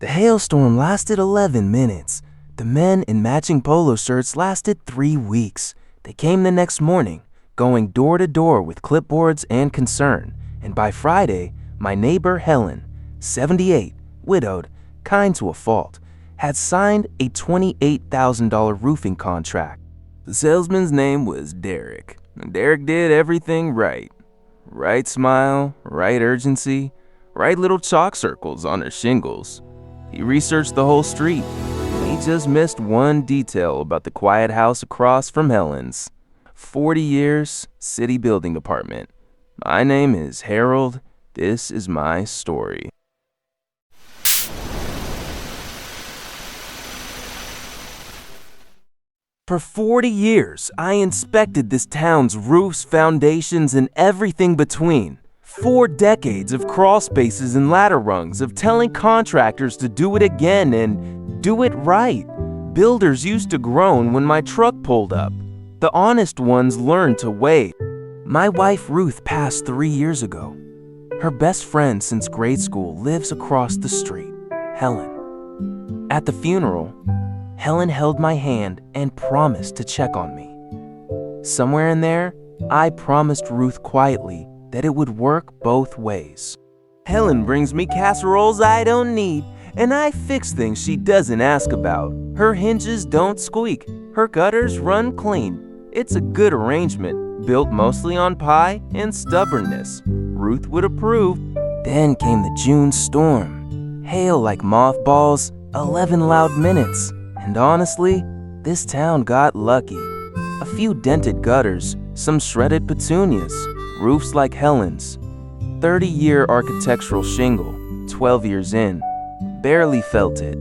The hailstorm lasted 11 minutes. The men in matching polo shirts lasted 3 weeks. They came the next morning, going door to door with clipboards and concern. And by Friday, my neighbor Helen, 78, widowed, kind to a fault, had signed a $28,000 roofing contract. The salesman's name was Derek. Derek did everything right. Right smile, right urgency, right little chalk circles on her shingles. He researched the whole street. He just missed one detail about the quiet house across from Helen's. 40 years, city building department. My name is Harold. This is my story. For 40 years, I inspected this town's roofs, foundations, and everything between. 4 decades of crawl spaces and ladder rungs of telling contractors to do it again and do it right. Builders used to groan when my truck pulled up. The honest ones learned to wait. My wife Ruth passed 3 years ago. Her best friend since grade school lives across the street, Helen. At the funeral, Helen held my hand and promised to check on me. Somewhere in there, I promised Ruth quietly that it would work both ways. Helen brings me casseroles I don't need, and I fix things she doesn't ask about. Her hinges don't squeak, her gutters run clean. It's a good arrangement, built mostly on pie and stubbornness. Ruth would approve. Then came the June storm. Hail like mothballs, 11 loud minutes. And honestly, this town got lucky. A few dented gutters, some shredded petunias, roofs like Helen's. 30-year architectural shingle, 12 years in, barely felt it.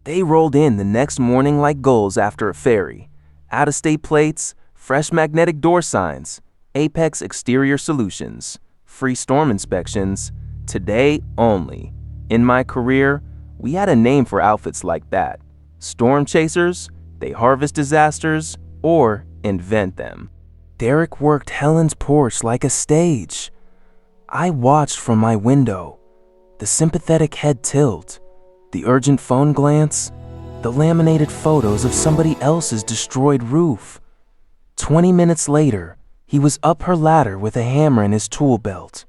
They rolled in the next morning like gulls after a ferry. Out-of-state plates, fresh magnetic door signs, Apex exterior solutions, free storm inspections, today only. In my career, we had a name for outfits like that. Storm chasers, they harvest disasters, or invent them. Derek worked Helen's porch like a stage. I watched from my window, the sympathetic head tilt, the urgent phone glance, the laminated photos of somebody else's destroyed roof. 20 minutes later, he was up her ladder with a hammer in his tool belt.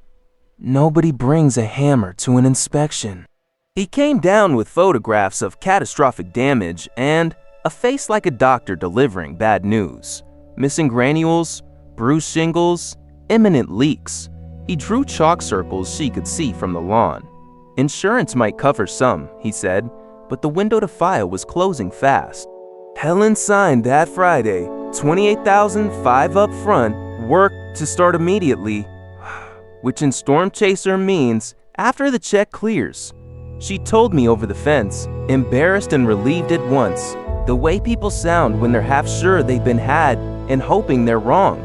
Nobody brings a hammer to an inspection. He came down with photographs of catastrophic damage and a face like a doctor delivering bad news. Missing granules, bruised shingles, imminent leaks. He drew chalk circles she could see from the lawn. Insurance might cover some, he said, but the window to file was closing fast. Helen signed that Friday, $28,500 up front, work to start immediately, which in Storm Chaser means after the check clears. She told me over the fence, embarrassed and relieved at once, the way people sound when they're half sure they've been had and hoping they're wrong.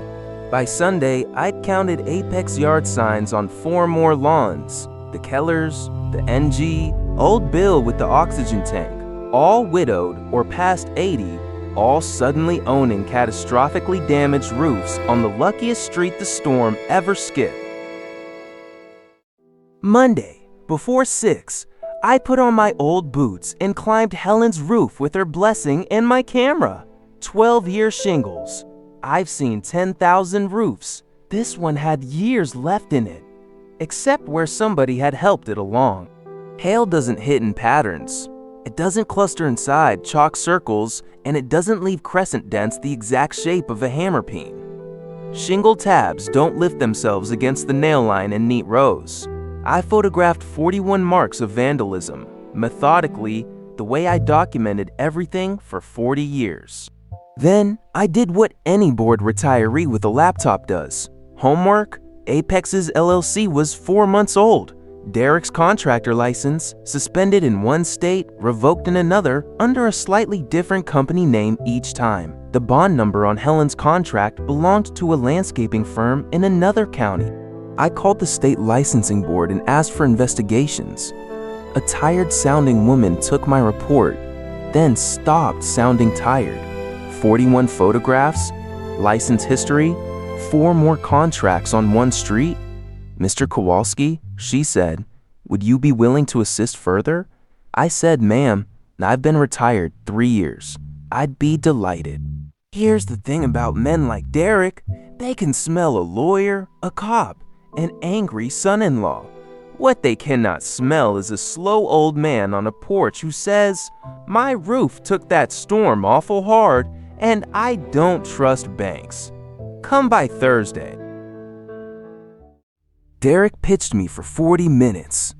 By Sunday, I'd counted Apex yard signs on 4 more lawns. The Kellers, the NG, Old Bill with the oxygen tank, all widowed or past 80, all suddenly owning catastrophically damaged roofs on the luckiest street the storm ever skipped. Monday, before 6, I put on my old boots and climbed Helen's roof with her blessing and my camera. 12-year shingles. I've seen 10,000 roofs. This one had years left in it, except where somebody had helped it along. Hail doesn't hit in patterns. It doesn't cluster inside chalk circles, and it doesn't leave crescent dents the exact shape of a hammer peen. Shingle tabs don't lift themselves against the nail line in neat rows. I photographed 41 marks of vandalism, methodically, the way I documented everything for 40 years. Then, I did what any bored retiree with a laptop does. Homework. Apex's LLC was 4 months old. Derek's contractor license, suspended in one state, revoked in another, under a slightly different company name each time. The bond number on Helen's contract belonged to a landscaping firm in another county. I called the state licensing board and asked for investigations. A tired-sounding woman took my report, then stopped sounding tired. 41 photographs, license history, 4 more contracts on one street. Mr. Kowalski, she said, Would you be willing to assist further? I said, ma'am, I've been retired 3 years. I'd be delighted. Here's the thing about men like Derek. They can smell a lawyer, a cop, an angry son-in-law. What they cannot smell is a slow old man on a porch who says, "My roof took that storm awful hard, and I don't trust banks. Come by Thursday." Derek pitched me for 40 minutes.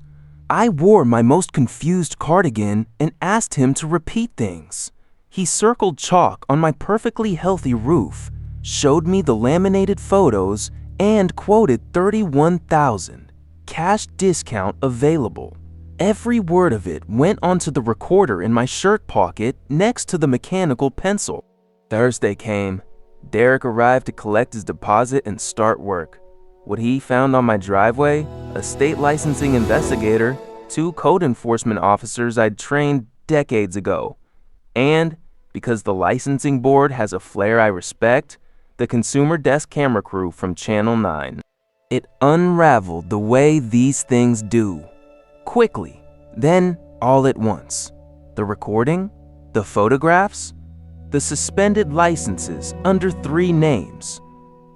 I wore my most confused cardigan and asked him to repeat things. He circled chalk on my perfectly healthy roof, showed me the laminated photos, and quoted 31,000. Cash discount available. Every word of it went onto the recorder in my shirt pocket next to the mechanical pencil. Thursday came. Derek arrived to collect his deposit and start work. What he found on my driveway? A state licensing investigator, 2 code enforcement officers I'd trained decades ago, and, because the licensing board has a flair I respect, the consumer desk camera crew from Channel 9. It unraveled the way these things do. Quickly, then all at once. The recording, the photographs, the suspended licenses under 3 names,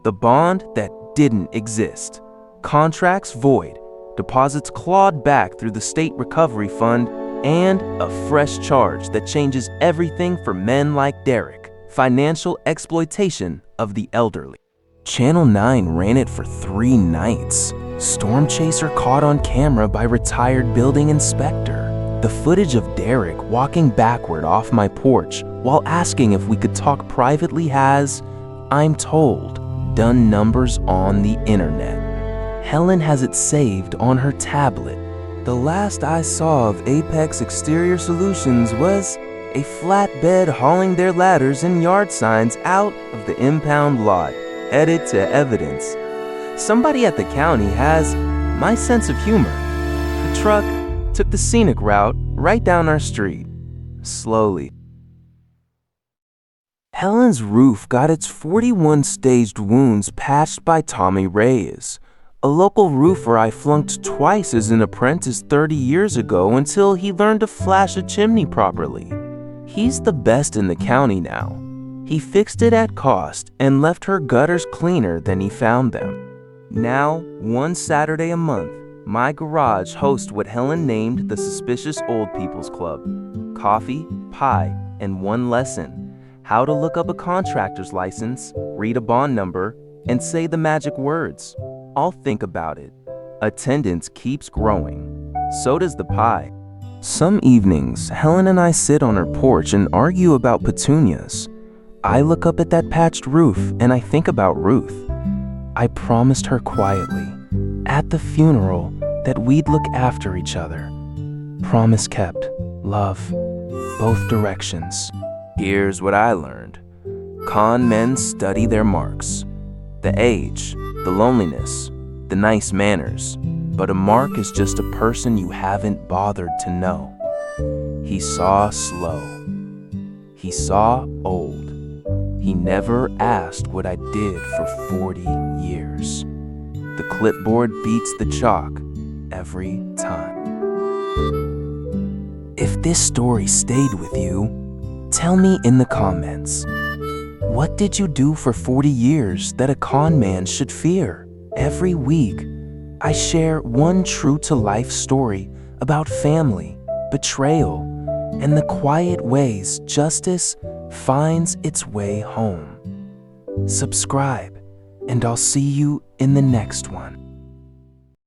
the bond that didn't exist, contracts void, deposits clawed back through the state recovery fund, and a fresh charge that changes everything for men like Derek: financial exploitation of the elderly. Channel 9 ran it for 3 nights. Storm chaser caught on camera by retired building inspector. The footage of Derek walking backward off my porch while asking if we could talk privately has, I'm told, done numbers on the internet. Helen has it saved on her tablet. The last I saw of Apex Exterior Solutions was a flatbed hauling their ladders and yard signs out of the impound lot, headed to evidence. Somebody at the county has my sense of humor. The truck took the scenic route right down our street, slowly. Helen's roof got its 41 staged wounds patched by Tommy Reyes, a local roofer I flunked twice as an apprentice 30 years ago until he learned to flash a chimney properly. He's the best in the county now. He fixed it at cost and left her gutters cleaner than he found them. Now, one Saturday a month, my garage hosts what Helen named the Suspicious Old People's Club. Coffee, pie, and 1 lesson: how to look up a contractor's license, read a bond number, and say the magic words. I'll think about it. Attendance keeps growing. So does the pie. Some evenings, Helen and I sit on her porch and argue about petunias. I look up at that patched roof and I think about Ruth. I promised her quietly, at the funeral, that we'd look after each other. Promise kept. Love. Both directions. Here's what I learned. Con men study their marks. The age, the loneliness, the nice manners. But a mark is just a person you haven't bothered to know. He saw slow. He saw old. He never asked what I did for 40 years. The clipboard beats the chalk every time. If this story stayed with you, tell me in the comments. What did you do for 40 years that a con man should fear? Every week, I share one true-to-life story about family, betrayal, and the quiet ways justice finds its way home. Subscribe, and I'll see you in the next one.